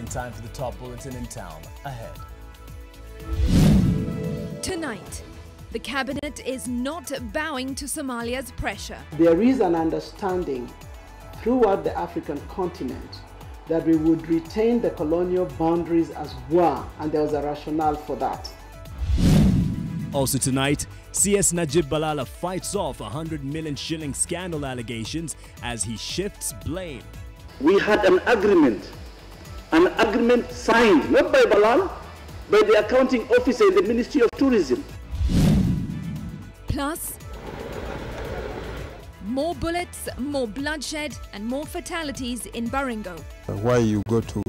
and time for the top bulletin in town. Ahead. Tonight, the cabinet is not bowing to Somalia's pressure. There is an understanding throughout the African continent that we would retain the colonial boundaries as were, and there was a rationale for that. Also tonight, CS Najib Balala fights off 100 million shilling scandal allegations as he shifts blame. We had an agreement signed, not by Balala, by the accounting officer in the Ministry of Tourism. Plus, more bullets, more bloodshed and more fatalities in Baringo. Why you go to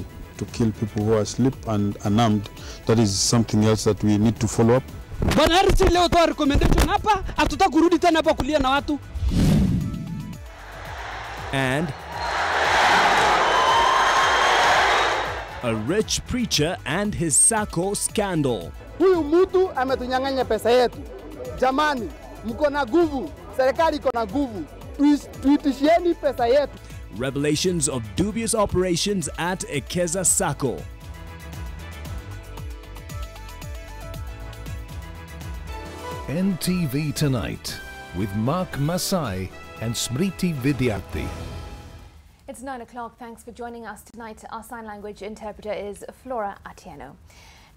kill people who are asleep and unarmed, that is something else that we need to follow up. And a rich preacher and his sacco scandal. Huyu mtu ametunyang'anya pesa yetu. Jamani, mko na nguvu, serikali iko na nguvu. Tuitishieni pesa yetu. Revelations of dubious operations at Ekeza Sacco. NTV Tonight with Mark Masai and Smriti Vidyarthi. It's 9 o'clock. Thanks for joining us tonight. Our sign language interpreter is Flora Atieno.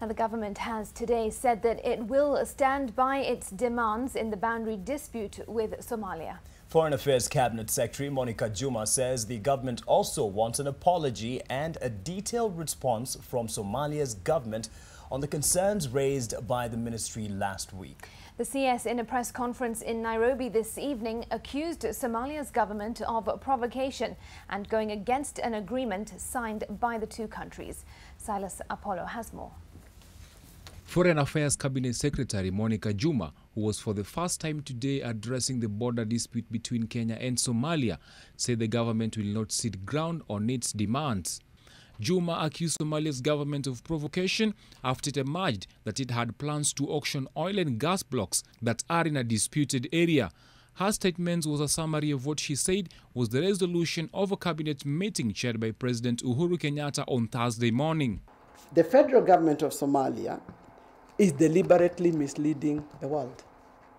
Now, the government has today said that it will stand by its demands in the boundary dispute with Somalia. Foreign Affairs Cabinet Secretary Monica Juma says the government also wants an apology and a detailed response from Somalia's government on the concerns raised by the ministry last week. The CS, in a press conference in Nairobi this evening, accused Somalia's government of provocation and going against an agreement signed by the two countries. Silas Apollo has more. Foreign Affairs Cabinet Secretary Monica Juma, who was for the first time today addressing the border dispute between Kenya and Somalia, said the government will not sit ground on its demands. Juma accused Somalia's government of provocation after it emerged that it had plans to auction oil and gas blocks that are in a disputed area. Her statement was a summary of what she said was the resolution of a cabinet meeting chaired by President Uhuru Kenyatta on Thursday morning. The federal government of Somalia is deliberately misleading the world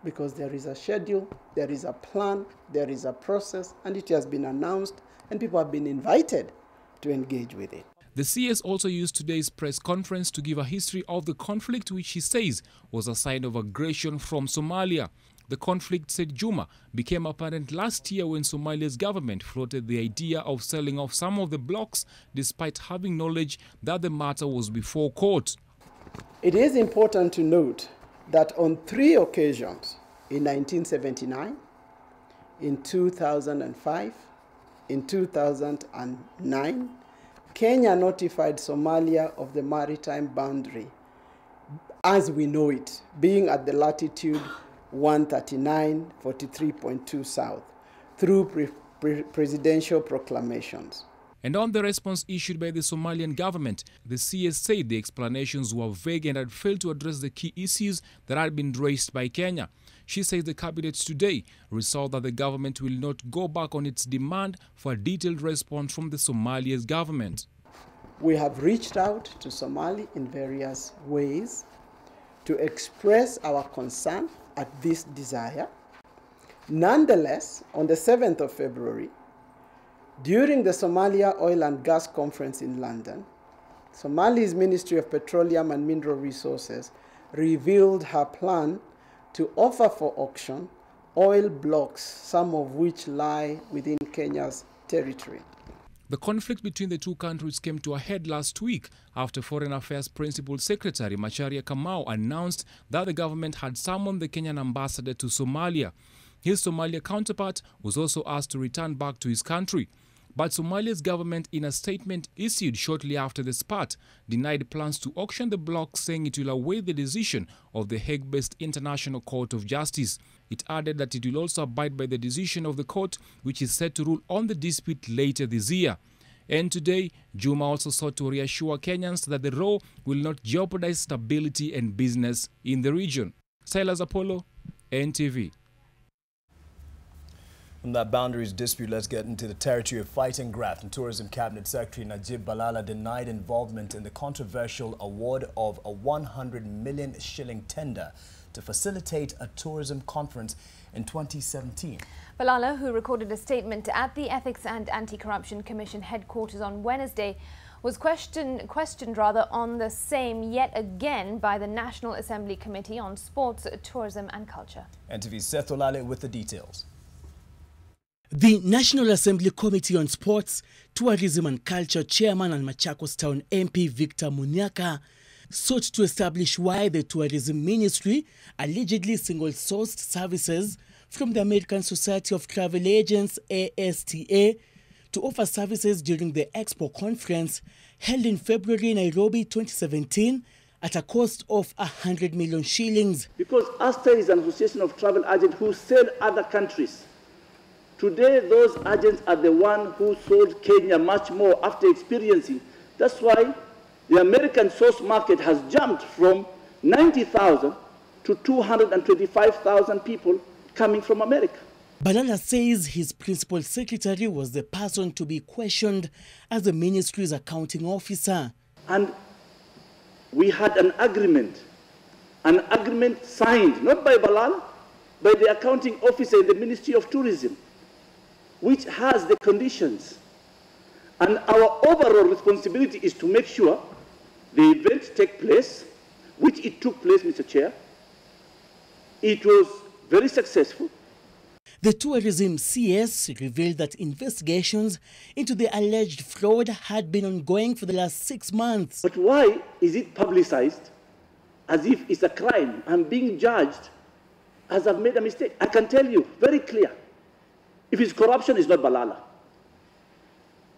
because there is a schedule, there is a plan, there is a process, and it has been announced and people have been invited to engage with it. The CS also used today's press conference to give a history of the conflict, which he says was a sign of aggression from Somalia. The conflict, said Juma, became apparent last year when Somalia's government floated the idea of selling off some of the blocks despite having knowledge that the matter was before court. It is important to note that on 3 occasions, in 1979, in 2005, in 2009, Kenya notified Somalia of the maritime boundary as we know it, being at the latitude 139, 43.2 south, through presidential proclamations. And on the response issued by the Somalian government, the CS said the explanations were vague and had failed to address the key issues that had been raised by Kenya. She says the cabinet today resolved that the government will not go back on its demand for a detailed response from the Somalia's government. We have reached out to Somali in various ways to express our concern at this desire. Nonetheless, on the 7th of February, during the Somalia Oil and Gas Conference in London, Somali's Ministry of Petroleum and Mineral Resources revealed her plan to offer for auction oil blocks, some of which lie within Kenya's territory. The conflict between the two countries came to a head last week after Foreign Affairs Principal Secretary Macharia Kamau announced that the government had summoned the Kenyan ambassador to Somalia. His Somalia counterpart was also asked to return back to his country. But Somalia's government, in a statement issued shortly after the spat, denied plans to auction the block, saying it will await the decision of the Hague-based International Court of Justice. It added that it will also abide by the decision of the court, which is set to rule on the dispute later this year. And today, Juma also sought to reassure Kenyans that the row will not jeopardize stability and business in the region. Silas Apollo, NTV. From that boundaries dispute, let's get into the territory of fighting graft. And Tourism Cabinet Secretary Najib Balala denied involvement in the controversial award of a 100 million shilling tender to facilitate a tourism conference in 2017. Balala, who recorded a statement at the Ethics and Anti-Corruption Commission headquarters on Wednesday, was questioned on the same yet again by the National Assembly Committee on Sports, Tourism and Culture. NTV's Seth Olale with the details. The National Assembly Committee on Sports, Tourism and Culture Chairman and Machakos Town MP Victor Munyaka sought to establish why the Tourism Ministry allegedly single-sourced services from the American Society of Travel Agents, ASTA, to offer services during the Expo conference held in February, Nairobi 2017 at a cost of 100 million shillings. Because ASTA is an association of travel agents who sell other countries. Today, those agents are the ones who sold Kenya much more after experiencing. That's why the American source market has jumped from 90,000 to 225,000 people coming from America. Balala says his principal secretary was the person to be questioned as the ministry's accounting officer. And we had an agreement signed, not by Balala, by the accounting officer in the Ministry of Tourism, which has the conditions. And our overall responsibility is to make sure the event takes place, which it took place, Mr. Chair. It was very successful. The Tourism CS revealed that investigations into the alleged fraud had been ongoing for the last 6 months. But why is it publicized as if it's a crime? I'm being judged as I've made a mistake. I can tell you very clear. If it's corruption, it's not Balala.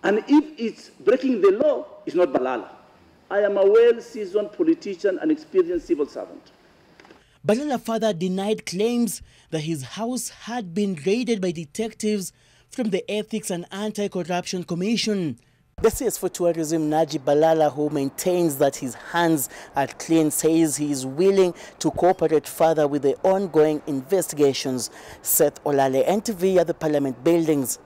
And if it's breaking the law, it's not Balala. I am a well-seasoned politician and experienced civil servant. Balala further denied claims that his house had been raided by detectives from the Ethics and Anti-Corruption Commission. The CS for Tourism, Najib Balala, who maintains that his hands are clean, says he is willing to cooperate further with the ongoing investigations. Seth Olale, NTV at the Parliament buildings.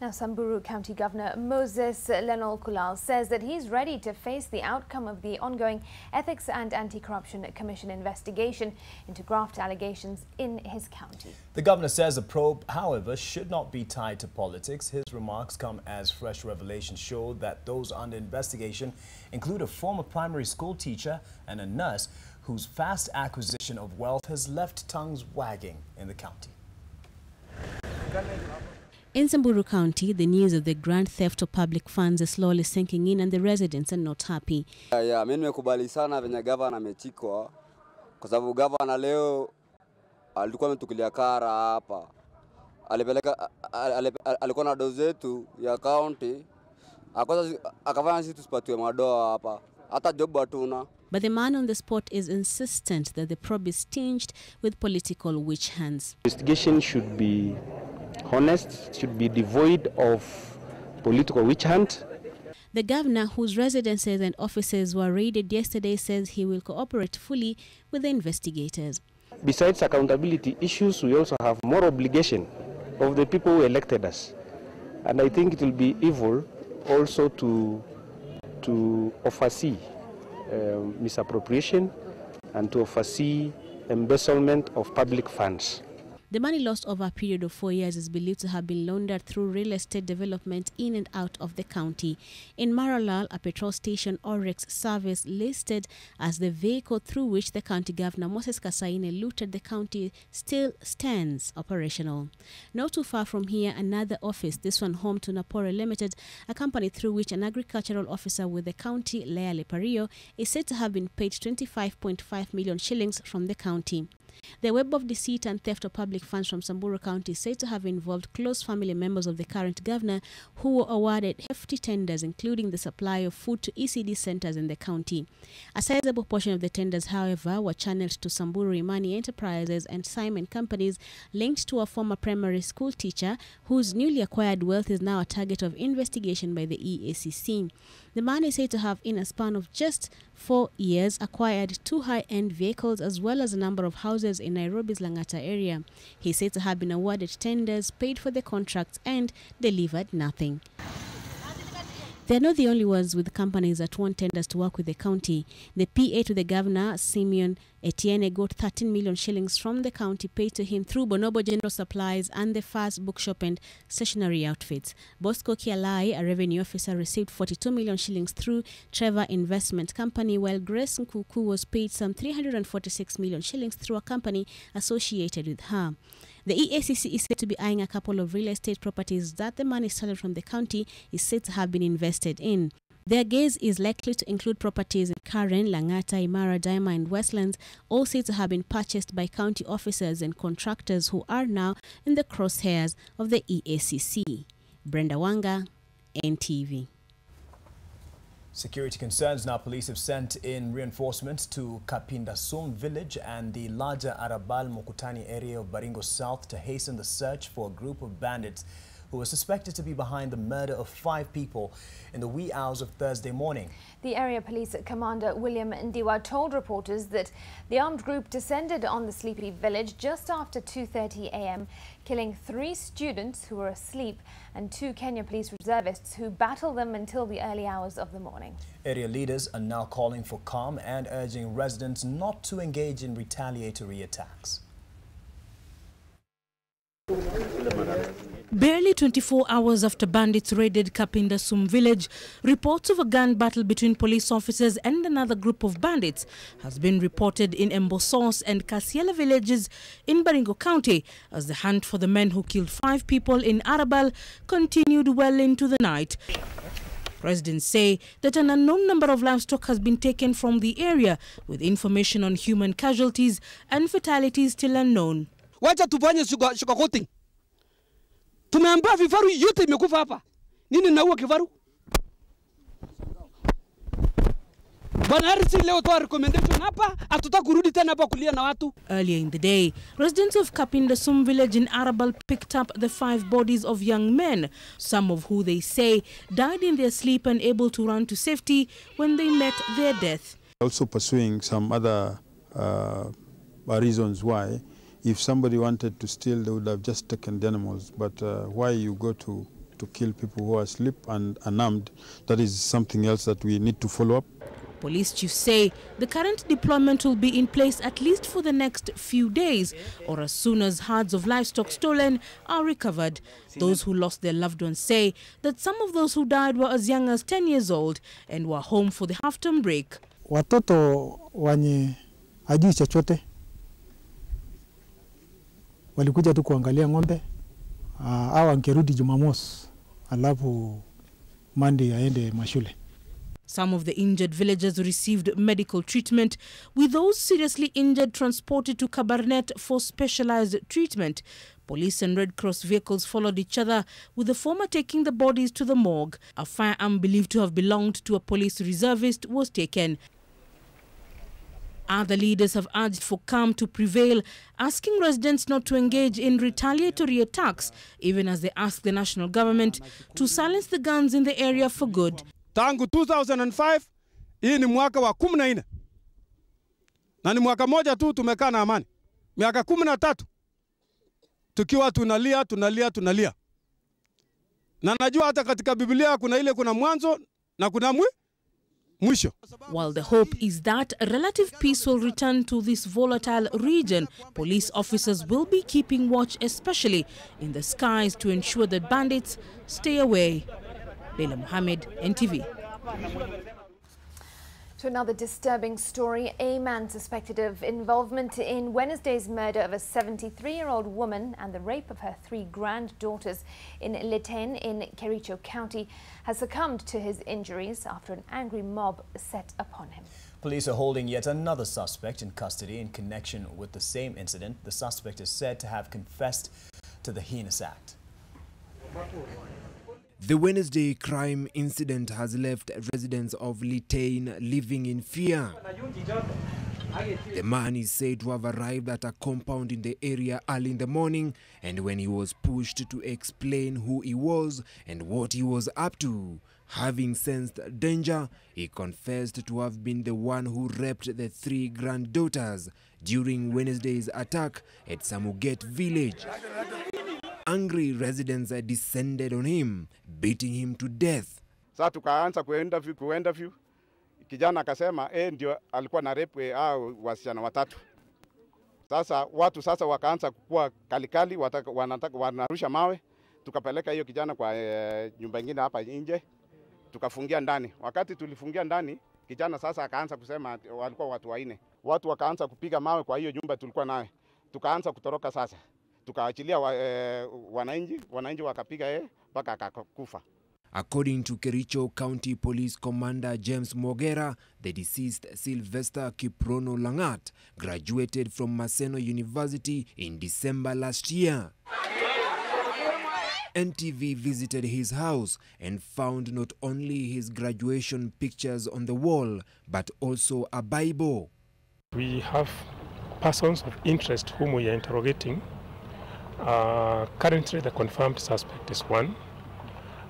Now, Samburu County Governor Moses Lenol Kulal says that he's ready to face the outcome of the ongoing Ethics and Anti-Corruption Commission investigation into graft allegations in his county. The governor says the probe, however, should not be tied to politics. His remarks come as fresh revelations show that those under investigation include a former primary school teacher and a nurse whose fast acquisition of wealth has left tongues wagging in the county. In Samburu County, the news of the grand theft of public funds is slowly sinking in and the residents are not happy. Mimi nimekubali sana venye gavana amechikwa kwa sababu gavana leo alikuwa ametukulia kara hapa. Alikuwa na dozi yetu ya county. Akafanya sisi tusipatiwe madoa hapa. Hata job hatuna. But the man on the spot is insistent that the probe is tinged with political witch hands. Investigation should be honest, should be devoid of political witch hunt. The governor, whose residences and offices were raided yesterday, says he will cooperate fully with the investigators. Besides accountability issues, we also have more obligation of the people who elected us. And I think it will be evil also to oversee misappropriation and to oversee embezzlement of public funds. The money lost over a period of 4 years is believed to have been laundered through real estate development in and out of the county. In Maralal, a petrol station Oryx service listed as the vehicle through which the county governor Moses Kasaine looted the county still stands operational. Not too far from here, another office, this one home to Napore Limited, a company through which an agricultural officer with the county, Lea Lepario, is said to have been paid 25.5 million shillings from the county. The web of deceit and theft of public funds from Samburu County is said to have involved close family members of the current governor who were awarded hefty tenders, including the supply of food to ECD centers in the county. A sizable portion of the tenders, however, were channeled to Samburu Imani Enterprises and Simon companies linked to a former primary school teacher whose newly acquired wealth is now a target of investigation by the EACC. The man is said to have, in a span of just 4 years, acquired 2 high-end vehicles as well as a number of houses in Nairobi's Langata area. He said to have been awarded tenders, paid for the contracts and delivered nothing. They're not the only ones with companies that want tenders to work with the county. The PA to the governor, Simeon Etienne, got 13 million shillings from the county paid to him through Bonobo General Supplies and the Fast Bookshop and Stationery Outfits. Bosco Kialai, a revenue officer, received 42 million shillings through Trevor Investment Company, while Grace Nkuku was paid some 346 million shillings through a company associated with her. The EACC is said to be eyeing a couple of real estate properties that the money stolen from the county is said to have been invested in. Their gaze is likely to include properties in Karen, Langata, Imara, Daima and Westlands, all said to have been purchased by county officers and contractors who are now in the crosshairs of the EACC. Brenda Wanga, NTV. Security concerns. Now police have sent in reinforcements to Kapindasum village and the larger Arabal Mokutani area of Baringo South to hasten the search for a group of bandits who were suspected to be behind the murder of 5 people in the wee hours of Thursday morning. The area police commander William Ndiwa told reporters that the armed group descended on the sleepy village just after 2:30 a.m, killing 3 students who were asleep and 2 Kenya police reservists who battled them until the early hours of the morning. Area leaders are now calling for calm and urging residents not to engage in retaliatory attacks. Barely 24 hours after bandits raided Kapindasum village, reports of a gun battle between police officers and another group of bandits has been reported in Embosos and Kasiela villages in Baringo County as the hunt for the men who killed 5 people in Arabal continued well into the night. Residents say that an unknown number of livestock has been taken from the area, with information on human casualties and fatalities still unknown. Wacha tufanye sugarcoating. Tumeambia vifaru yote imekufa hapa. Nini naua kifaru? Bwana Harris leo toa recommendation hapa, hatutaki kurudi tena hapa kulia na watu. Earlier in the day, residents of Kapindasum village in Arabal picked up the 5 bodies of young men, some of who they say died in their sleep and able to run to safety when they met their death. Also pursuing some other reasons why. If somebody wanted to steal, they would have just taken the animals. But why you go to kill people who are asleep and unarmed, that is something else that we need to follow up. Police chiefs say the current deployment will be in place at least for the next few days, or as soon as herds of livestock stolen are recovered. Those who lost their loved ones say that some of those who died were as young as 10 years old and were home for the half-term break. Watoto wanye hajui chochote walikuja tu kuangalia ng'ombe au angerudi Jumamosi alafu Monday aende mashule. Some of the injured villagers received medical treatment, with those seriously injured transported to Kabarnet for specialized treatment. Police and Red Cross vehicles followed each other, with the former taking the bodies to the morgue. A firearm believed to have belonged to a police reservist was taken. Other leaders have urged for calm to prevail, asking residents not to engage in retaliatory attacks, even as they ask the national government to silence the guns in the area for good. Tangu 2005, hii ni mwaka wa 14. Na ni mwaka moja tu tumekaa na amani. Miaka 13. Tukiwa tunalia. Na najua hata katika Biblia kuna mwanzo na kuna mwisho. While the hope is that relative peace will return to this volatile region, police officers will be keeping watch, especially in the skies, to ensure that bandits stay away. Leila Mohammed, NTV. To another disturbing story, a man suspected of involvement in Wednesday's murder of a 73-year-old woman and the rape of her 3 granddaughters in Liten in Kericho County has succumbed to his injuries after an angry mob set upon him. Police are holding yet another suspect in custody in connection with the same incident. The suspect is said to have confessed to the heinous act. The Wednesday crime incident has left residents of Litein living in fear. The man is said to have arrived at a compound in the area early in the morning, and when he was pushed to explain who he was and what he was up to, Having sensed danger, he confessed to have been the one who raped the 3 granddaughters during Wednesday's attack at Samuget village. Angry residents descended on him, beating him to death. Sasa tukaanza kuenda view. Kijana akasema ndio alikuwa na rape wasichana watatu. Sasa watu wakaanza kukua kalikali, wanarusha mawe. Tukapeleka hiyo kijana kwa nyumba nyingine hapa nje. Tukafungia ndani. Wakati tulifungia ndani, kijana sasa akaanza kusema walikuwa watu 4. Watu wakaanza kupiga mawe kwa hiyo nyumba tulikuwa nayo. Tukaanza kutoroka sasa. Tukaachilia wananchi wakapiga mpaka akakufa. According to Kericho County Police Commander James Mogera, the deceased Sylvester Kiprono Langat graduated from Maseno University in December last year. NTV visited his house and found not only his graduation pictures on the wall, but also a Bible. We have persons of interest whom we are interrogating. Currently, the confirmed suspect is 1.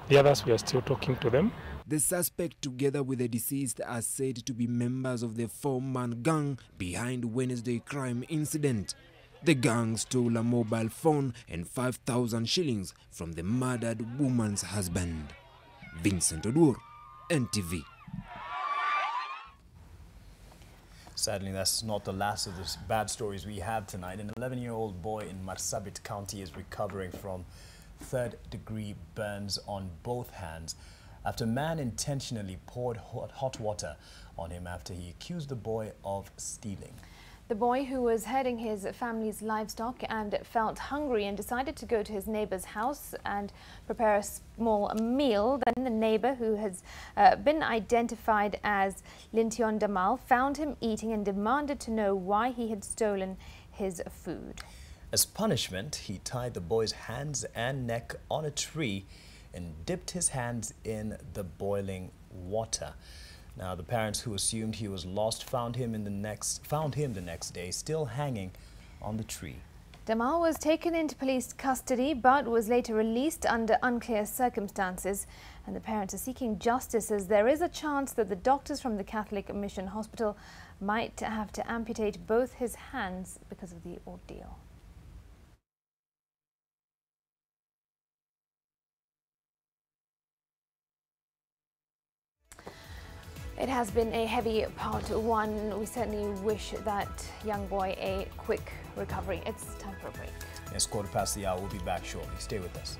The others, we are still talking to them. The suspect, together with the deceased, are said to be members of the 4-man gang behind Wednesday crime incident. The gang stole a mobile phone and 5,000 shillings from the murdered woman's husband. Vincent Odur, NTV. Sadly, that's not the last of the bad stories we have tonight. An 11-year-old boy in Marsabit County is recovering from third-degree burns on both hands after a man intentionally poured hot water on him after he accused the boy of stealing. The boy, who was herding his family's livestock and felt hungry and decided to go to his neighbor's house and prepare a small meal, then the neighbor, who has been identified as Lintion Damal, found him eating and demanded to know why he had stolen his food. As punishment, he tied the boy's hands and neck on a tree and dipped his hands in the boiling water. Now, the parents, who assumed he was lost, found him the next day, still hanging on the tree. Damal was taken into police custody but was later released under unclear circumstances. And the parents are seeking justice, as there is a chance that the doctors from the Catholic Mission Hospital might have to amputate both his hands because of the ordeal. It has been a heavy part 1. We certainly wish that young boy a quick recovery. It's time for a break. It's 1:15. We'll be back shortly. Stay with us.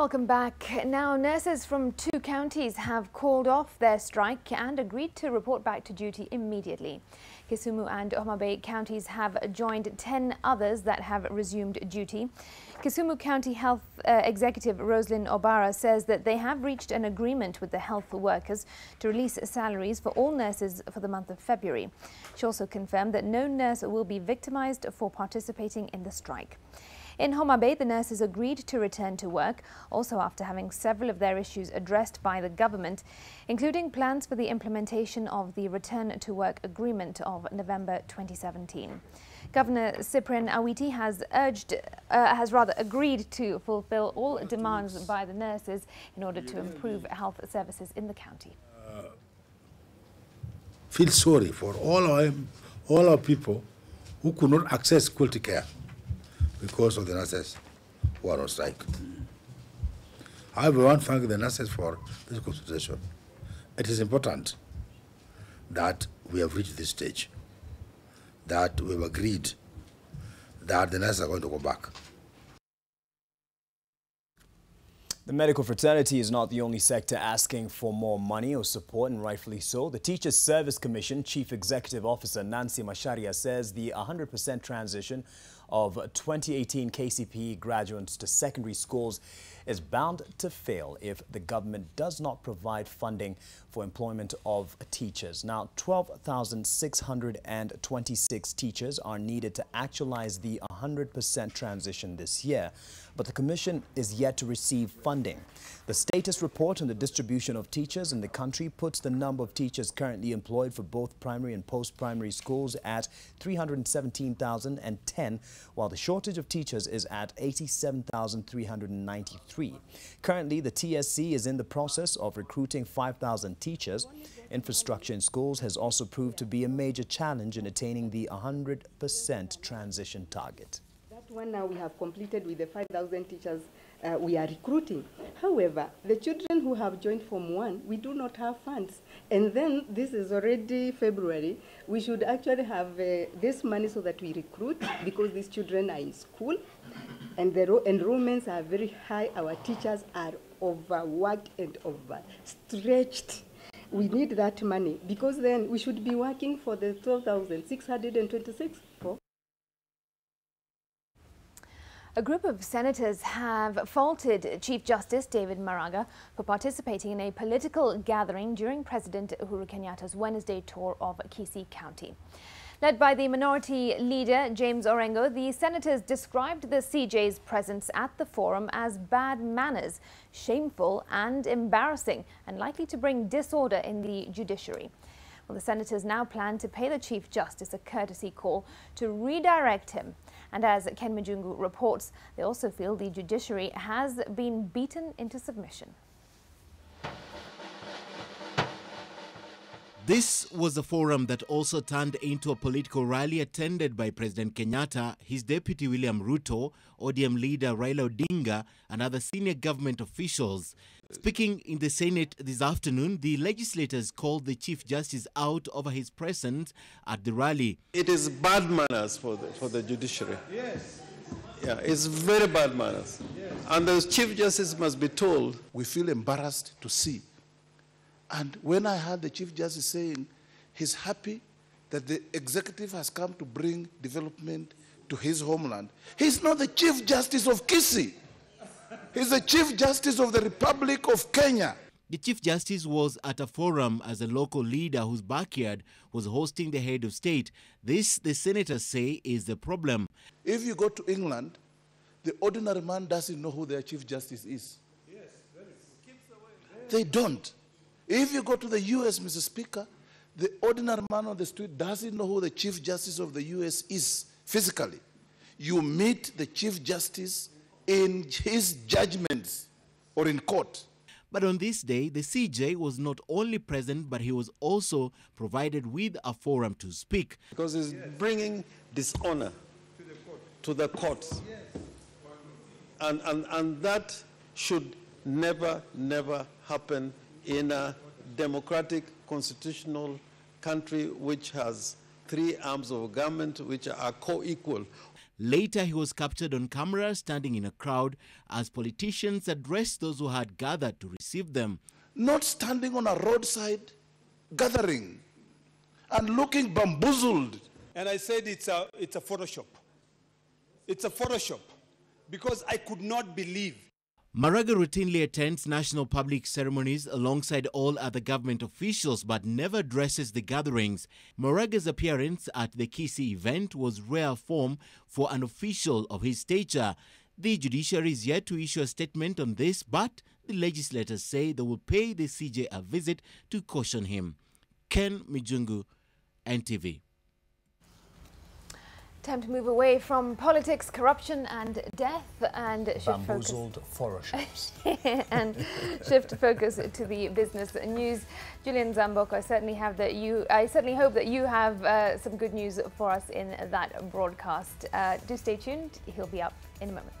Welcome back. Now, nurses from 2 counties have called off their strike and agreed to report back to duty immediately. Kisumu and Homa Bay counties have joined 10 others that have resumed duty. Kisumu County Health Executive Roslyn Obara says that they have reached an agreement with the health workers to release salaries for all nurses for the month of February. She also confirmed that no nurse will be victimized for participating in the strike. In Homa Bay, the nurses agreed to return to work, also after having several of their issues addressed by the government, including plans for the implementation of the Return to Work Agreement of November 2017. Governor Cyprian Awiti has agreed to fulfill all demands by the nurses in order to improve health services in the county. Feel sorry for all our people who could not access quality care because of the nurses who are on strike. However, I want to thank the nurses for this consultation. It is important that we have reached this stage, that we have agreed that the nurses are going to go back. The medical fraternity is not the only sector asking for more money or support, and rightfully so. The Teachers Service Commission Chief Executive Officer Nancy Macharia says the 100% transition of 2018 KCPE graduates to secondary schools is bound to fail if the government does not provide funding for employment of teachers. Now, 12,626 teachers are needed to actualize the 100% transition this year, but the Commission is yet to receive funding. The status report on the distribution of teachers in the country puts the number of teachers currently employed for both primary and post-primary schools at 317,010, while the shortage of teachers is at 87,393. Currently, the TSC is in the process of recruiting 5,000 teachers. Infrastructure in schools has also proved to be a major challenge in attaining the 100% transition target. That one now we have completed with the 5,000 teachers we are recruiting. However, the children who have joined Form 1, we do not have funds. And then this is already February. We should actually have this money so that we recruit, because these children are in school and the enrollments are very high. Our teachers are overworked and overstretched. We need that money, because then we should be working for the 12,626 for. A group of senators have faulted Chief Justice David Maraga for participating in a political gathering during President Uhuru Kenyatta's Wednesday tour of Kisii County. Led by the minority leader James Orengo, the senators described the CJ's presence at the forum as bad manners, shameful and embarrassing, and likely to bring disorder in the judiciary. Well, the senators now plan to pay the Chief Justice a courtesy call to redirect him. And as Ken Majungu reports, they also feel the judiciary has been beaten into submission. This was a forum that also turned into a political rally attended by President Kenyatta, his deputy William Ruto, ODM leader Raila Odinga, and other senior government officials. Speaking in the Senate this afternoon, the legislators called the Chief Justice out over his presence at the rally. It is bad manners for the judiciary. Yes. Yeah, it's very bad manners. Yes. And the Chief Justice must be told. We feel embarrassed to see. And when I heard the Chief Justice saying he's happy that the executive has come to bring development to his homeland, he's not the Chief Justice of Kisii. He's the Chief Justice of the Republic of Kenya. The Chief Justice was at a forum as a local leader whose backyard was hosting the head of state. This, the senators say, is the problem. If you go to England, the ordinary man doesn't know who their Chief Justice is. Yes, they don't. If you go to the US, Mr. Speaker, the ordinary man on the street doesn't know who the Chief Justice of the US is physically. You meet the Chief Justice in his judgments or in court. But on this day, the CJ was not only present, but he was also provided with a forum to speak. Because he's bringing dishonor to the courts. And that should never happen in a democratic constitutional country which has three arms of government which are co-equal. Later, he was captured on camera standing in a crowd as politicians addressed those who had gathered to receive them. Not standing on a roadside gathering and looking bamboozled. And I said it's a Photoshop. It's a Photoshop because I could not believe. Maraga routinely attends national public ceremonies alongside all other government officials but never dresses the gatherings. Maraga's appearance at the Kisii event was rare form for an official of his stature. The judiciary is yet to issue a statement on this, but the legislators say they will pay the CJ a visit to caution him. Ken Mijungu, NTV. Time to move away from politics, corruption and death and shift bamboozled photoshops. and shift focus to the business news. Julian Zamboko, I certainly hope that you have some good news for us in that broadcast. Do stay tuned. He'll be up in a moment.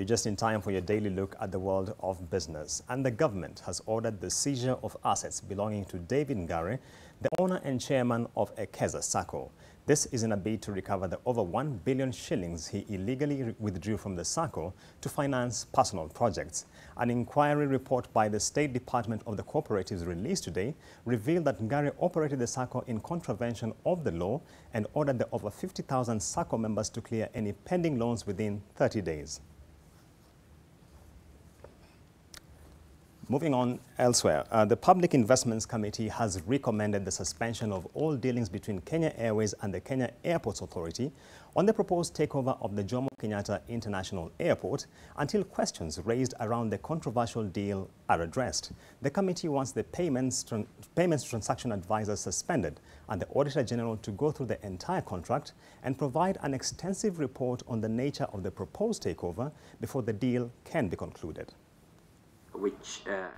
just in time for your daily look at the world of business. And the government has ordered the seizure of assets belonging to David Ngare, the owner and chairman of Ekeza Sacco. This is in a bid to recover the over 1 billion shillings he illegally withdrew from the Sacco to finance personal projects. An inquiry report by the State Department of the Cooperatives released today revealed that Ngare operated the Sacco in contravention of the law and ordered the over 50,000 Sacco members to clear any pending loans within 30 days. Moving on elsewhere, the Public Investments Committee has recommended the suspension of all dealings between Kenya Airways and the Kenya Airports Authority on the proposed takeover of the Jomo Kenyatta International Airport until questions raised around the controversial deal are addressed. The committee wants the payments transaction advisors suspended and the Auditor General to go through the entire contract and provide an extensive report on the nature of the proposed takeover before the deal can be concluded.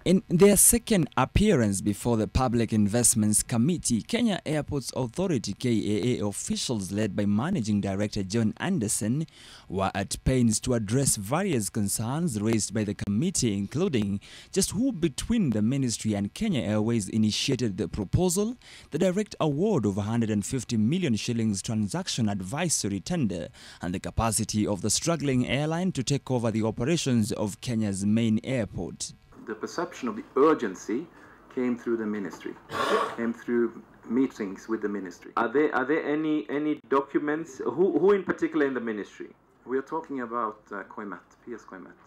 In their second appearance before the Public Investments Committee, Kenya Airports Authority KAA officials led by Managing Director John Anderson were at pains to address various concerns raised by the committee, including just who between the ministry and Kenya Airways initiated the proposal, the direct award of 150 million shillings transaction advisory tender, and the capacity of the struggling airline to take over the operations of Kenya's main airport. The perception of the urgency came through the ministry, came through meetings with the ministry. Are there any documents? Who in particular in the ministry? We are talking about Koimet, PS Koimet.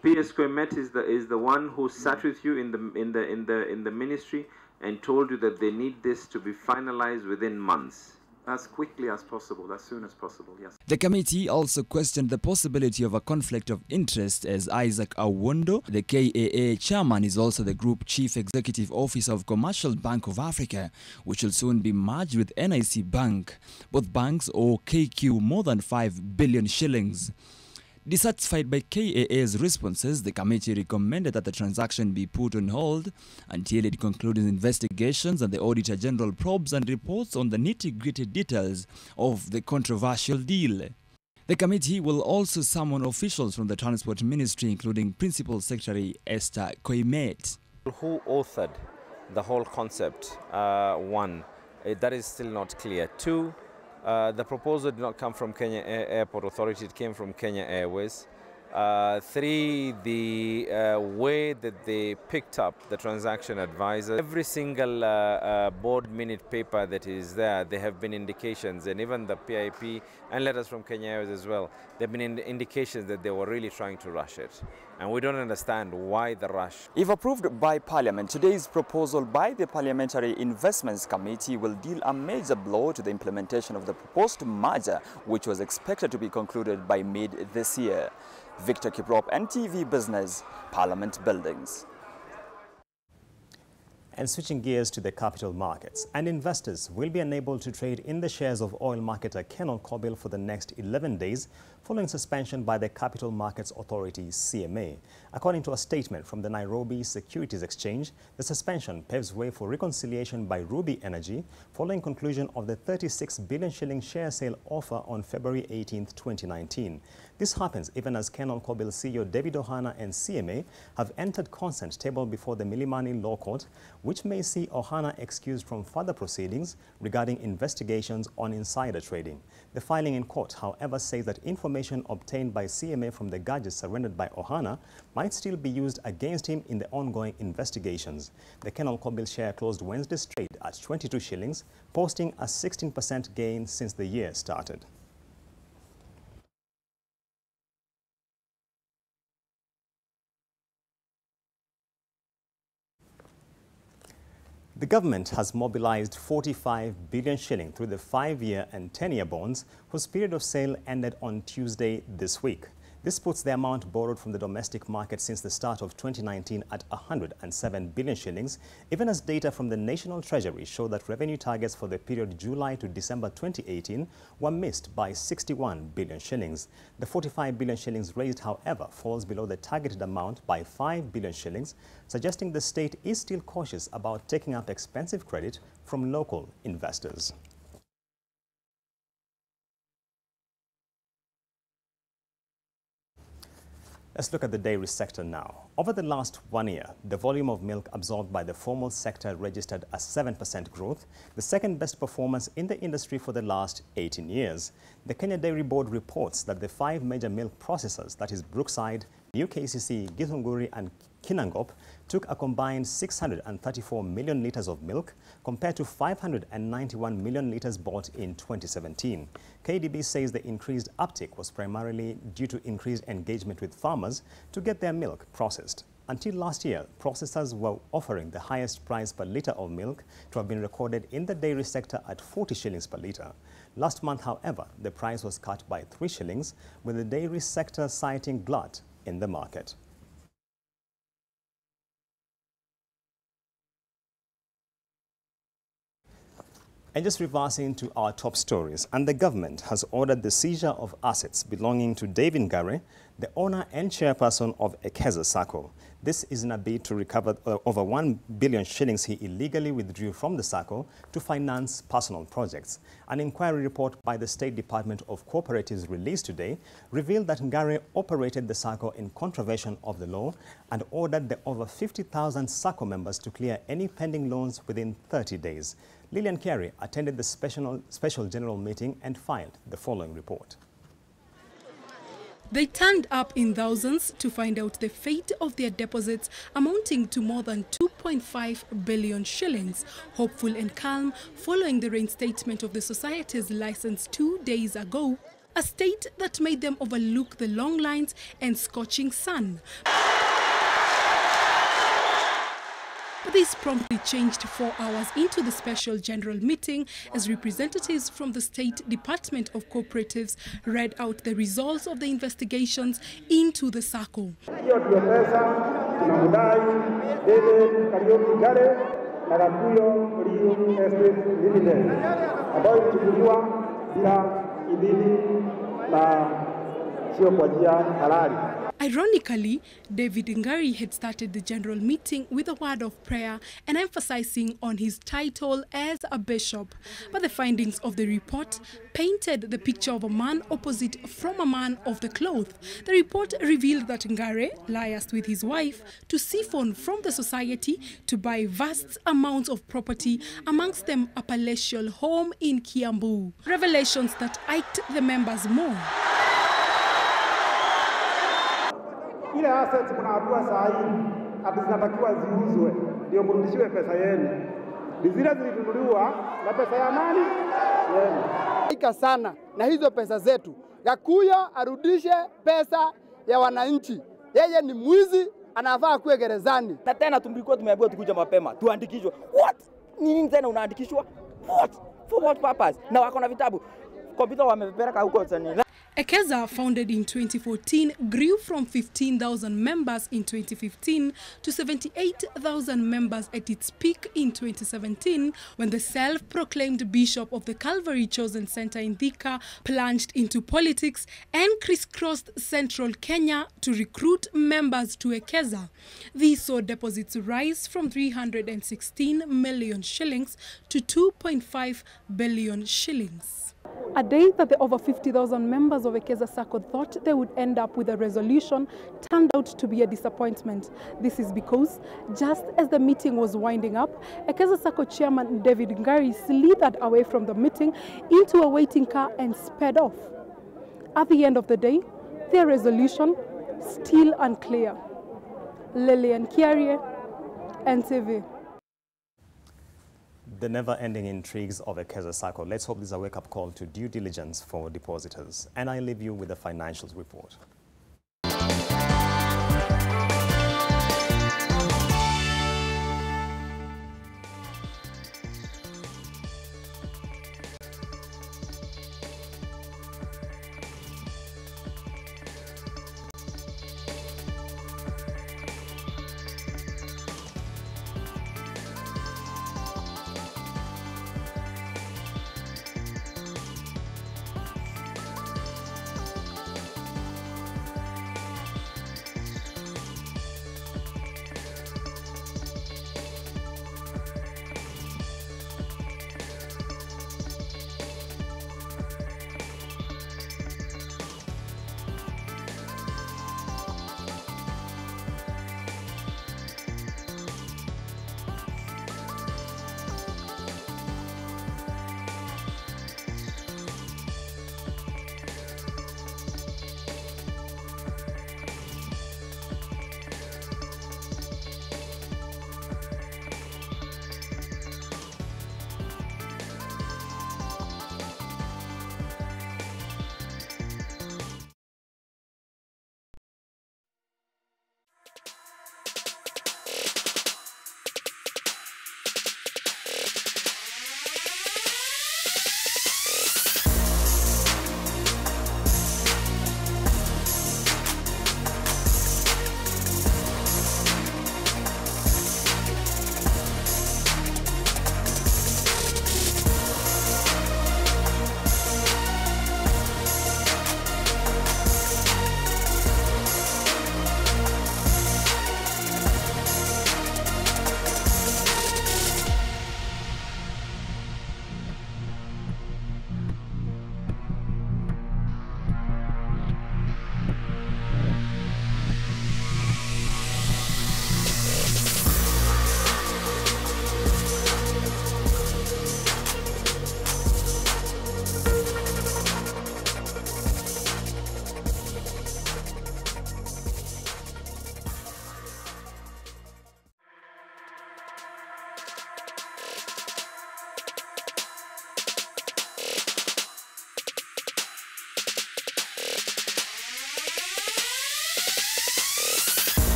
PS Koimet is the one who sat with you in the ministry and told you that they need this to be finalized within months. As quickly as possible, as soon as possible, yes. The committee also questioned the possibility of a conflict of interest as Isaac Awondo, the KAA chairman, is also the Group Chief Executive Officer of Commercial Bank of Africa, which will soon be merged with NIC Bank. Both banks owe KQ more than 5 billion shillings. Dissatisfied by KAA's responses, the committee recommended that the transaction be put on hold until it concludes investigations and the Auditor General probes and reports on the nitty-gritty details of the controversial deal. The committee will also summon officials from the Transport Ministry, including Principal Secretary Esther Koimet. Who authored the whole concept? One, that is still not clear. Two, the proposal did not come from Kenya Airport Authority, it came from Kenya Airways. Three, the way that they picked up the transaction advisor. Every single board minute paper that is there, there have been indications, and even the PIP and letters from Kenya Airways as well, there have been indications that they were really trying to rush it. And we don't understand why the rush. If approved by Parliament, today's proposal by the Parliamentary Investments Committee will deal a major blow to the implementation of the proposed merger, which was expected to be concluded by mid this year. Victor Kiprop, NTV Business, Parliament Buildings. And switching gears to the capital markets, and investors will be unable to trade in the shares of oil marketer Kenon Kobil for the next 11 days following suspension by the Capital Markets Authority, CMA. According to a statement from the Nairobi Securities Exchange, the suspension paves way for reconciliation by Ruby Energy following conclusion of the 36 billion shilling share sale offer on February 18, 2019. This happens even as Kenon Kobil CEO David Ohana and CMA have entered consent table before the Milimani Law Court, which may see Ohana excused from further proceedings regarding investigations on insider trading. The filing in court, however, says that information obtained by CMA from the gadgets surrendered by Ohana might still be used against him in the ongoing investigations. The Kenon Kobil share closed Wednesday's trade at 22 shillings, posting a 16% gain since the year started. The government has mobilized 45 billion shilling through the 5-year and 10-year bonds, whose period of sale ended on Tuesday this week. This puts the amount borrowed from the domestic market since the start of 2019 at 107 billion shillings, even as data from the National Treasury show that revenue targets for the period July to December 2018 were missed by 61 billion shillings. The 45 billion shillings raised, however, falls below the targeted amount by 5 billion shillings, suggesting the state is still cautious about taking up expensive credit from local investors. Let's look at the dairy sector now. Over the last 1 year, the volume of milk absorbed by the formal sector registered a 7% growth, the second best performance in the industry for the last 18 years. The Kenya Dairy Board reports that the 5 major milk processors, that is Brookside, UKCC, Githunguri and Kinangop, took a combined 634 million litres of milk compared to 591 million litres bought in 2017. KDB says the increased uptake was primarily due to increased engagement with farmers to get their milk processed. Until last year, processors were offering the highest price per litre of milk to have been recorded in the dairy sector at 40 shillings per litre. Last month, however, the price was cut by 3 shillings, with the dairy sector citing glut in the market. And just reversing to our top stories, and the government has ordered the seizure of assets belonging to David Ngare, the owner and chairperson of Ekeza Sacco. This is in a bid to recover over 1 billion shillings he illegally withdrew from the Sacco to finance personal projects. An inquiry report by the State Department of Cooperatives released today revealed that Ngare operated the Sacco in contravention of the law and ordered the over 50,000 Sacco members to clear any pending loans within 30 days. Lillian Carey attended the special general meeting and filed the following report. They turned up in thousands to find out the fate of their deposits amounting to more than 2.5 billion shillings, hopeful and calm following the reinstatement of the society's license 2 days ago, a state that made them overlook the long lines and scorching sun. This promptly changed 4 hours into the special general meeting as representatives from the State Department of Cooperatives read out the results of the investigations into the Sacco. Ironically, David Ngare had started the general meeting with a word of prayer and emphasizing on his title as a bishop. But the findings of the report painted the picture of a man opposite from a man of the cloth. The report revealed that Ngare liaised with his wife to siphon from the society to buy vast amounts of property, amongst them a palatial home in Kiambu. Revelations that iked the members more. Ile assets mnaambiwa saa hii ati zinatakiwa ziuzwe ndio mrudishiwe pesa yenu. Zile zilinunuliwa na pesa ya nani? Yenu. Ika sana na hizo pesa zetu. Gakuyo arudishe pesa ya wananchi. Yeye ni mwizi, anafaa kuwe gerezani. Na tena tulikuwa tumeambiwa tukuja mapema, tuandikishwe. What? Nini tena unaandikishwa? What? For what purpose? Na wako na vitabu. Kompyuta wamepeleka huko Tanzania. Ekeza, founded in 2014, grew from 15,000 members in 2015 to 78,000 members at its peak in 2017, when the self-proclaimed Bishop of the Calvary Chosen Center in Thika plunged into politics and crisscrossed central Kenya to recruit members to Ekeza. These saw deposits rise from 316 million shillings to 2.5 billion shillings. A day that the over 50,000 members of Ekeza Sacco thought they would end up with a resolution turned out to be a disappointment. This is because, just as the meeting was winding up, Ekeza Sacco chairman David Ngare slithered away from the meeting into a waiting car and sped off. At the end of the day, their resolution still unclear. Lillian Kiarie, NTV. The never-ending intrigues of Ekeza Sacco. Let's hope this is a wake-up call to due diligence for depositors. And I leave you with the financials report.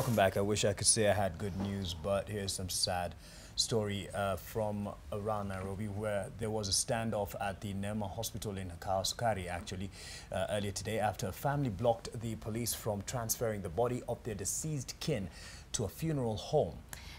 Welcome back. I wish I could say I had good news, but here's some sad story from around Nairobi, where there was a standoff at the Nema hospital in Sukari actually earlier today after a family blocked the police from transferring the body of their deceased kin to a funeral home.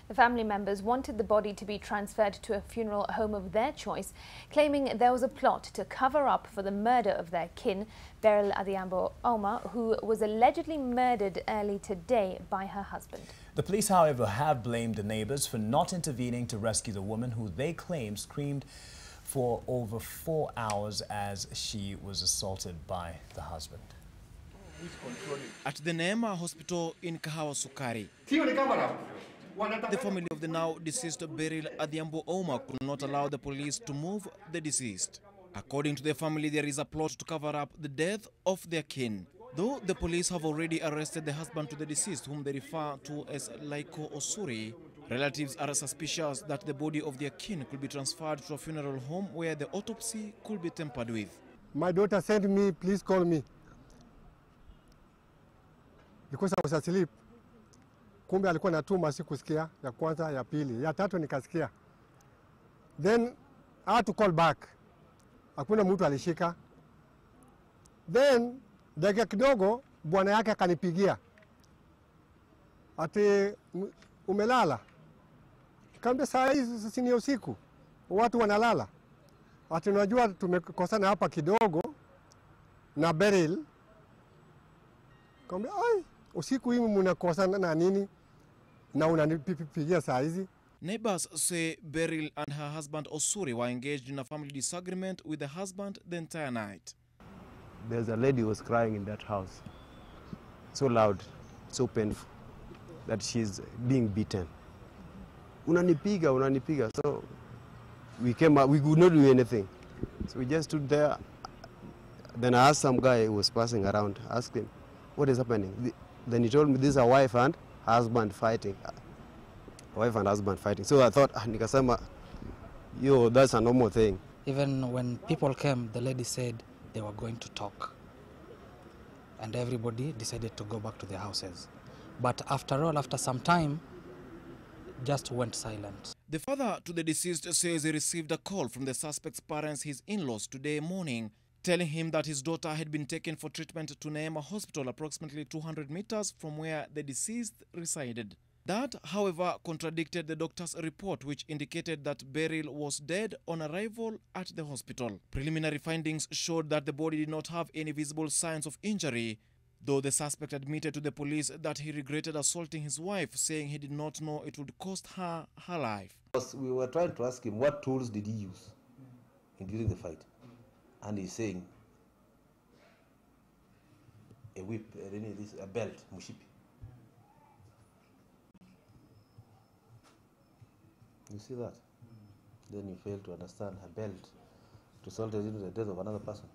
The family members wanted the body to be transferred to a funeral home of their choice, claiming there was a plot to cover up for the murder of their kin, Beryl Adhiambo Oma, who was allegedly murdered early today by her husband. The police, however, have blamed the neighbors for not intervening to rescue the woman, who they claim screamed for over 4 hours as she was assaulted by the husband. At the Nema hospital in Sukari, the family of the now deceased Beryl Adhiambo Oma could not allow the police to move the deceased. According to the family, there is a plot to cover up the death of their kin. Though the police have already arrested the husband to the deceased, whom they refer to as Laiko Osuri, relatives are suspicious that the body of their kin could be transferred to a funeral home where the autopsy could be tampered with. My daughter sent me, please call me, because I was asleep. Kumbe alikuwa natuma sikusikia, ya kwanza, ya pili, ya tatu nikasikia. Then I had to call back. Hakuna mtu alishika. Then dakika kidogo bwana yake akanipigia. Ati umelala. Nikamwambia saa hizi si ni usiku. Watu wanalala. Ati unajua tumekosana hapa kidogo na Beryl. Nikamwambia ai, usiku hii mnakosana na nini? Na unanipigia saa hizi. Neighbors say Beryl and her husband Osuri were engaged in a family disagreement with the husband the entire night. There's a lady who was crying in that house. So loud, so painful, that she's being beaten. Unanipiga, unanipiga. So we came up, we could not do anything. So we just stood there. Then I asked some guy who was passing around, asked him, what is happening? Then he told me this is a wife and husband fighting. Wife and husband fighting. So I thought, nikasema, yo, that's a normal thing. Even when people came, the lady said they were going to talk. And everybody decided to go back to their houses. But after all, after some time, just went silent. The father to the deceased says he received a call from the suspect's parents, his in-laws, today morning, telling him that his daughter had been taken for treatment to Nema Hospital, approximately 200 meters from where the deceased resided. That, however, contradicted the doctor's report, which indicated that Beryl was dead on arrival at the hospital. Preliminary findings showed that the body did not have any visible signs of injury, though the suspect admitted to the police that he regretted assaulting his wife, saying he did not know it would cost her her life. We were trying to ask him what tools did he use during the fight, and he's saying a whip, a belt, mushipi. You see that? Then you fail to understand a belt resulted in the death of another person.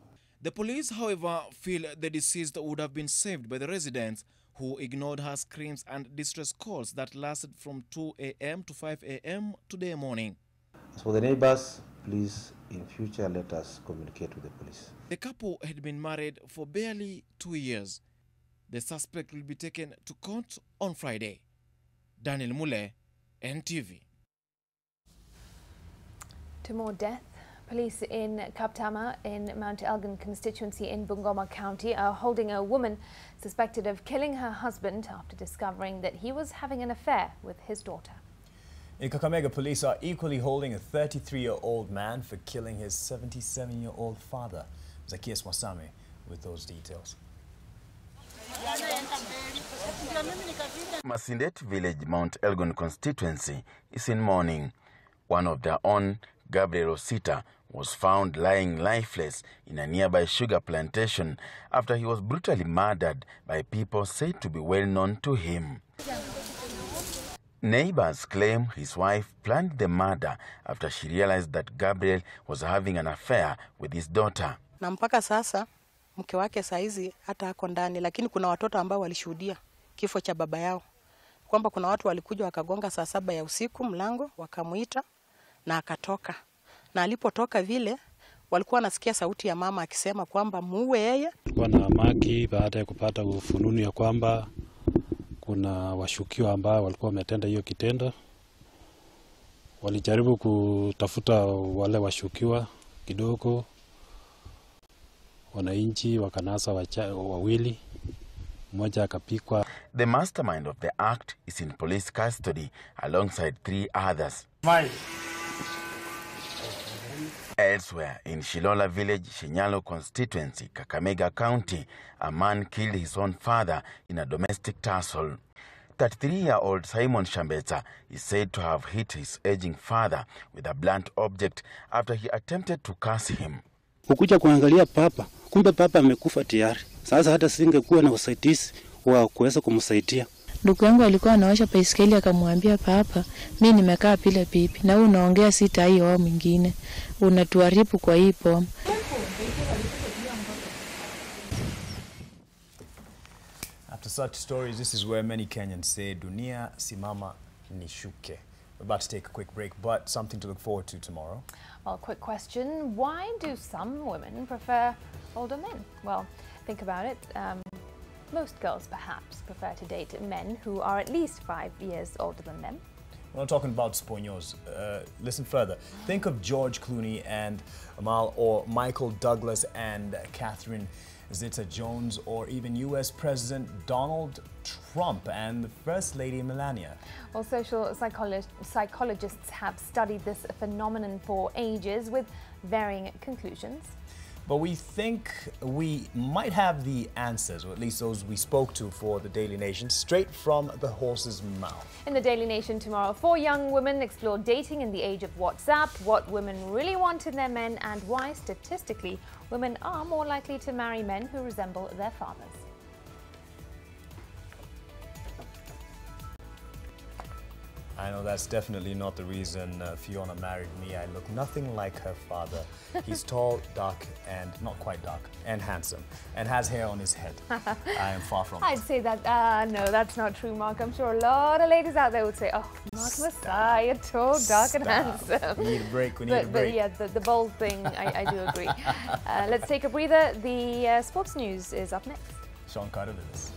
The police, however, feel the deceased would have been saved by the residents, who ignored her screams and distress calls that lasted from 2 a.m. to 5 a.m. today morning. As for the neighbors, please, in future, let us communicate with the police. The couple had been married for barely 2 years. The suspect will be taken to court on Friday. Daniel Mule, NTV. To more death, police in Kaptama in Mount Elgin constituency in Bungoma County are holding a woman suspected of killing her husband after discovering that he was having an affair with his daughter. In Kakamega, police are equally holding a 33-year-old man for killing his 77-year-old father. Zacchaeus Mwasame with those details. Masindet Village, Mount Elgon constituency is in mourning. One of their own, Gabriel Osita, was found lying lifeless in a nearby sugar plantation after he was brutally murdered by people said to be well known to him. Neighbors claim his wife planned the murder after she realized that Gabriel was having an affair with his daughter. Na mpaka sasa mke wake saizi hata ako ndani, lakini kuna watoto ambao walishuhudia kifo cha baba yao. Kwamba kuna watu walikuja wakagonga saa 7 ya usiku mlango, wakamuita na akatoka. Na alipotoka vile walikuwa nasikia sauti ya mama akisema kwamba muue yeye. Kwa na maki baada ya kupata ufununu ya kwamba Kuna washukiwa ambao walikuwa wametenda hiyo kitendo. Walijaribu kutafuta wale washukiwa kidogo. Wananchi wakanasa wawili. Mmoja akapikwa. The mastermind of the act is in police custody alongside 3 others. Elsewhere, in Shilola village, Shinyalo constituency, Kakamega County, a man killed his own father in a domestic tussle. 33-year-old Simon Shambetsa is said to have hit his aging father with a blunt object after he attempted to curse him. Ukuja kuangalia papa, kumbe papa amekufa tayari. Sasa hata singekuwa na usaidizi wa kuweza kumsaidia. Ndugu yangu alikuwa anaosha baiskeli akamwambia papa, mimi nimekaa bila bibi na wewe unaongea sita hiyo wao mwingine. Unatuharibu kwa hii boma. After such stories, this is where many Kenyans say dunia simama nishuke. We're about to take a quick break, but something to look forward to tomorrow. Well, quick question. Why do some women prefer older men? Well, think about it. Most girls perhaps prefer to date men who are at least 5 years older than them. We're not talking about sponios. Listen further. Think of George Clooney and Amal, or Michael Douglas and Catherine Zeta-Jones, or even US President Donald Trump and the First Lady Melania. Well, social psychologists have studied this phenomenon for ages with varying conclusions. But we think we might have the answers, or at least those we spoke to for the Daily Nation, straight from the horse's mouth. In the Daily Nation tomorrow, 4 young women explore dating in the age of WhatsApp, what women really want in their men, and why statistically women are more likely to marry men who resemble their fathers. I know that's definitely not the reason Fiona married me. I look nothing like her father. He's tall, dark, and not quite dark, and handsome, and has hair on his head. I am far from it. I'd say that, no, that's not true, Mark. I'm sure a lot of ladies out there would say, oh, Mark Masai, tall, dark, and handsome. We need a break, we need a break. But yeah, the bold thing, I do agree. Let's take a breather. The sports news is up next. Sean Carter with us.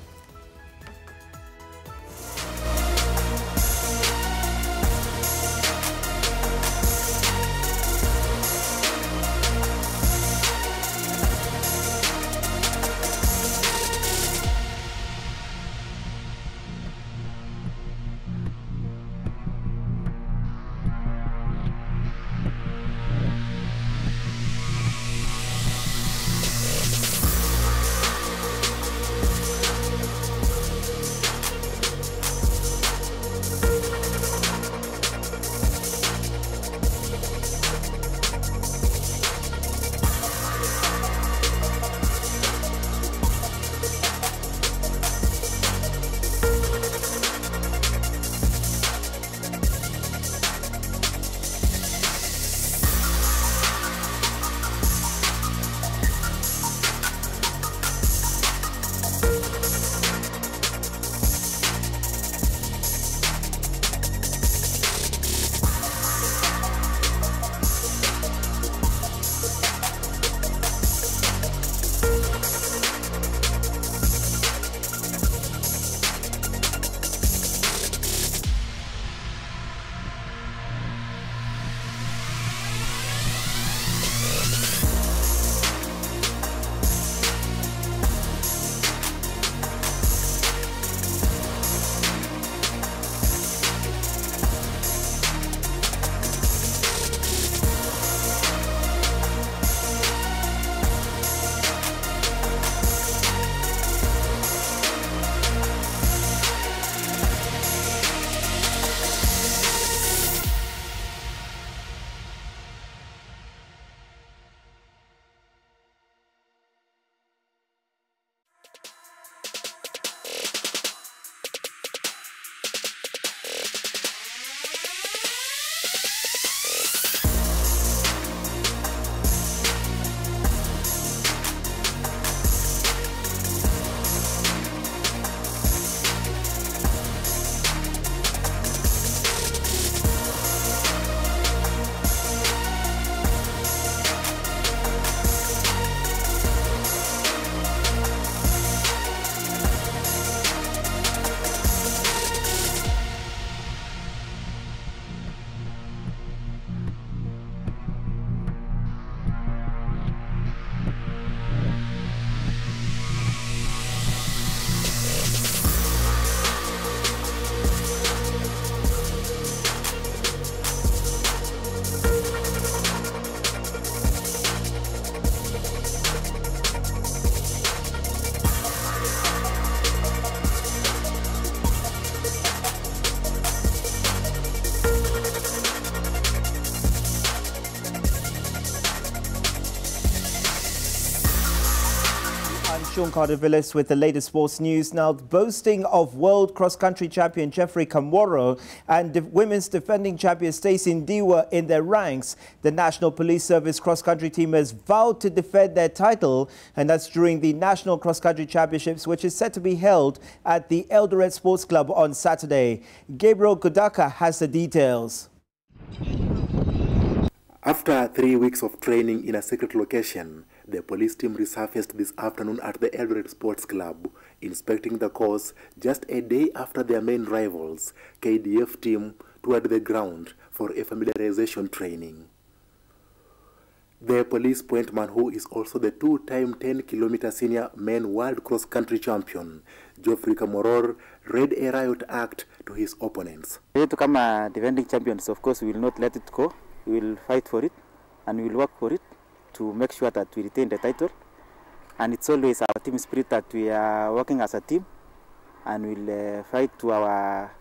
Sean Carter-Villis with the latest sports news. Now, boasting of world cross-country champion Jeffrey Kamworo and women's defending champion Stacey Ndiwa in their ranks, the National Police Service cross-country team has vowed to defend their title, and that's during the National Cross-Country Championships, which is set to be held at the Eldoret Sports Club on Saturday. Gabriel Kudaka has the details. After 3 weeks of training in a secret location, the police team resurfaced this afternoon at the Eldoret Sports Club, inspecting the course just a day after their main rivals, KDF team, toured the ground for a familiarization training. The police pointman, who is also the two-time 10-kilometer senior men world cross-country champion, Geoffrey Kamworor, read a riot act to his opponents. To come defending champions, of course, we will not let it go. We will fight for it, and we will work for it to make sure that we retain the title. And it's always our team spirit that we are working as a team, and we'll fight to our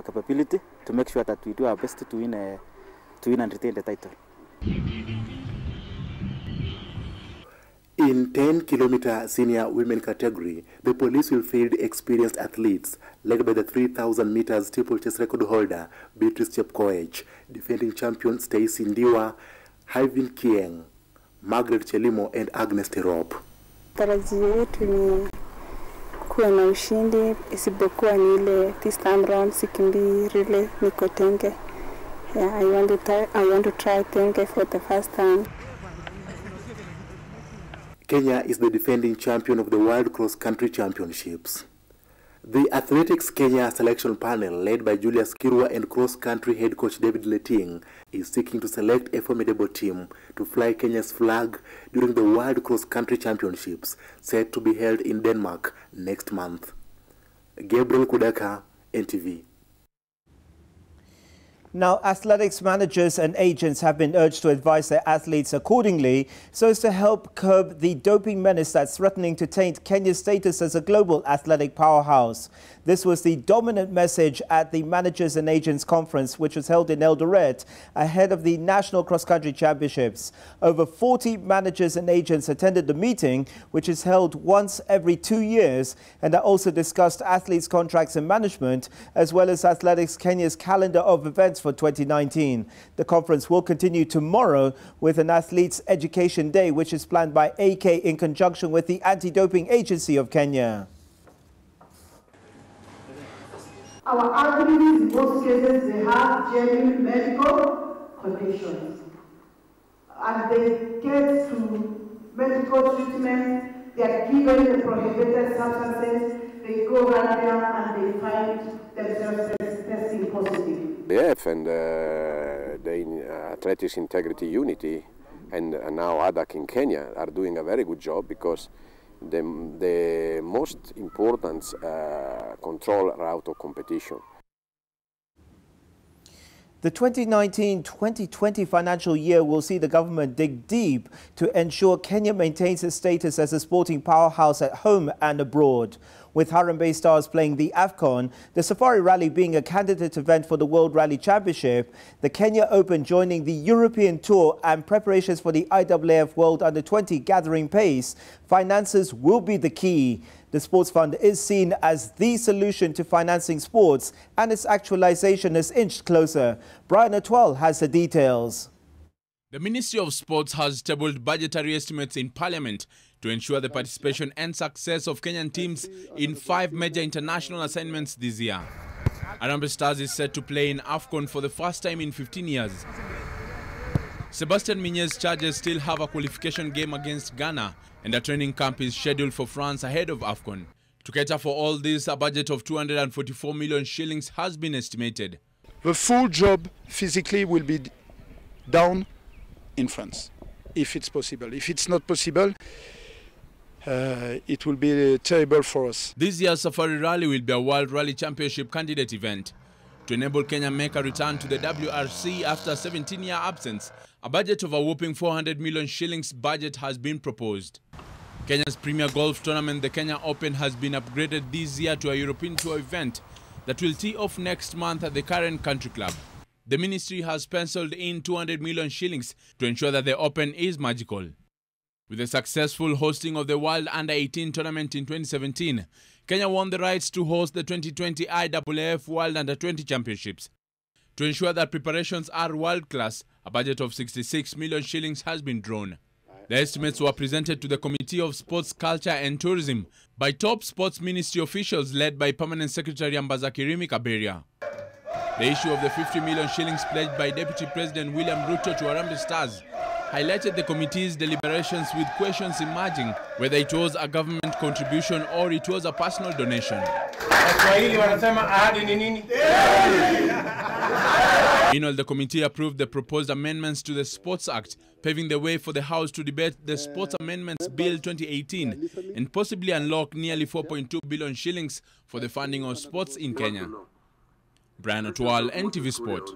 capability to make sure that we do our best to win and retain the title. In 10-kilometer senior women category, the police will field experienced athletes led by the 3,000 meters steeplechase record holder Beatrice Chepkoech, defending champion Stacey Ndiwa, Hyvin Kieng, Margaret Chelimo and Agnes Tirop. Tarajio yetu ni kuwa na ushindi, isipokuwa ni ile this time round sikimbi relay niko Tenge. Yeah, I want to try Tenge for the first time. Kenya is the defending champion of the World Cross Country Championships. The Athletics Kenya selection panel, led by Julius Kirwa and cross-country head coach David Leting, is seeking to select a formidable team to fly Kenya's flag during the World Cross Country Championships, set to be held in Denmark next month. Gabriel Kudaka, NTV. Now, athletics managers and agents have been urged to advise their athletes accordingly so as to help curb the doping menace that's threatening to taint Kenya's status as a global athletic powerhouse. This was the dominant message at the Managers and Agents Conference, which was held in Eldoret ahead of the National Cross Country Championships. Over 40 managers and agents attended the meeting, which is held once every 2 years, and that also discussed athletes' contracts and management, as well as Athletics Kenya's calendar of events for 2019. The conference will continue tomorrow with an Athletes Education Day, which is planned by AK in conjunction with the Anti-Doping Agency of Kenya. Our athletes, in most cases, they have genuine medical conditions. And they get to medical treatment, they are given the prohibited substances, they go around there and they find themselves testing positive. The AF and the Athletics Integrity Unity and now ADAC in Kenya are doing a very good job, because the most important control route of competition. The 2019-2020 financial year will see the government dig deep to ensure Kenya maintains its status as a sporting powerhouse at home and abroad. With Harambee Stars playing the AFCON, the Safari Rally being a candidate event for the World Rally Championship, the Kenya Open joining the European Tour, and preparations for the IAAF World Under-20 gathering pace, finances will be the key. The Sports Fund is seen as the solution to financing sports, and its actualization has inched closer. Brian Otwell has the details. The Ministry of Sports has tabled budgetary estimates in Parliament to ensure the participation and success of Kenyan teams in 5 major international assignments this year. Harambee Stars is set to play in AFCON for the first time in 15 years. Sebastian Minye's Chargers still have a qualification game against Ghana, and a training camp is scheduled for France ahead of AFCON. To cater for all this, a budget of 244 million shillings has been estimated. The full job physically will be down in France, if it's possible. If it's not possible, it will be terrible for us. This year's Safari Rally will be a World Rally Championship candidate event. To enable Kenya make a return to the WRC after a 17-year absence, a budget of a whopping 400 million shillings budget has been proposed. Kenya's premier golf tournament, the Kenya Open, has been upgraded this year to a European Tour event that will tee off next month at the current country club. The ministry has penciled in 200 million shillings to ensure that the Open is magical. With the successful hosting of the World Under-18 tournament in 2017, Kenya won the rights to host the 2020 IAAF World Under-20 Championships. To ensure that preparations are world-class, a budget of 66 million shillings has been drawn. The estimates were presented to the Committee of Sports, Culture and Tourism by top sports ministry officials led by Permanent Secretary Ambazakirimi Kaberia. The issue of the 50 million shillings pledged by Deputy President William Ruto to Harambee Stars highlighted the committee's deliberations, with questions emerging whether it was a government contribution or it was a personal donation. Meanwhile, the committee approved the proposed amendments to the Sports Act, paving the way for the House to debate the Sports Amendments Bill 2018 and possibly unlock nearly 4.2 billion shillings for the funding of sports in Kenya. Brian Otwal, NTV Sport.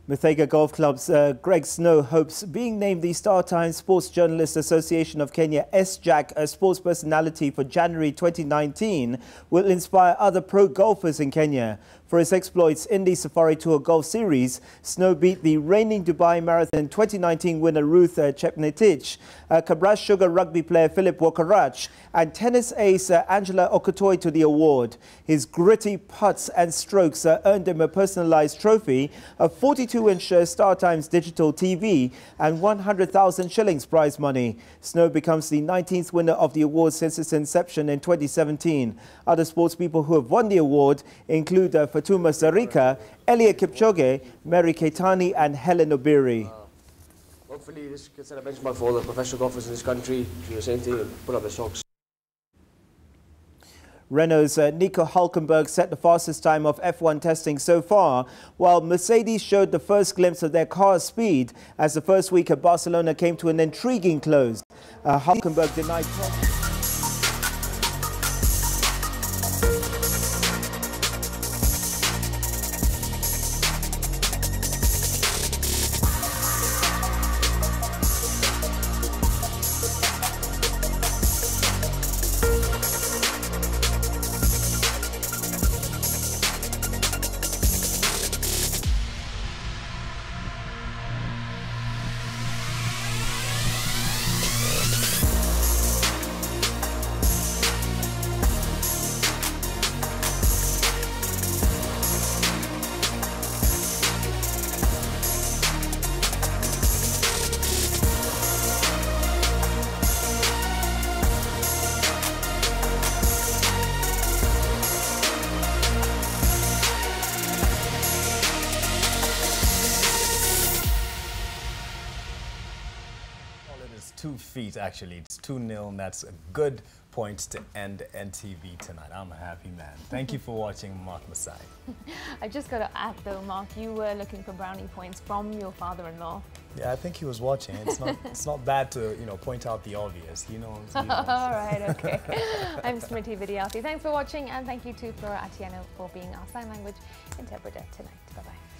Muthaiga Golf Club's Greg Snow hopes being named the Star Times Sports Journalists Association of Kenya SJAC a sports personality for January 2019 will inspire other pro golfers in Kenya. For his exploits in the Safari Tour Golf Series, Snow beat the reigning Dubai Marathon 2019 winner Ruth Chepngetich, Kabras Sugar rugby player Philip Wokarach and tennis ace Angela Okotoi to the award. His gritty putts and strokes earned him a personalized trophy, a 42-inch Star Times digital TV and 100,000 shillings prize money. Snow becomes the 19th winner of the award since its inception in 2017. Other sports people who have won the award include Fatuma Zarika, Elia Kipchoge, Mary Keitani and Helen Obiri. Hopefully this can set a benchmark for all the professional golfers in this country to do the same thing and put up their socks. Renault's Nico Hülkenberg set the fastest time of F1 testing so far, while Mercedes showed the first glimpse of their car's speed as the first week at Barcelona came to an intriguing close. Hülkenberg denied... It's 2 feet, actually. It's 2-0, and that's a good point to end NTV tonight. I'm a happy man. Thank you for watching, Mark Masai. I just got to add, though, Mark, you were looking for brownie points from your father-in-law. Yeah, I think he was watching. It's not bad to, point out the obvious. He knows. He knows. All right, okay. I'm Smriti Vidyarthi. Thanks for watching, and thank you to Flora Atieno for being our sign language interpreter tonight. Bye-bye.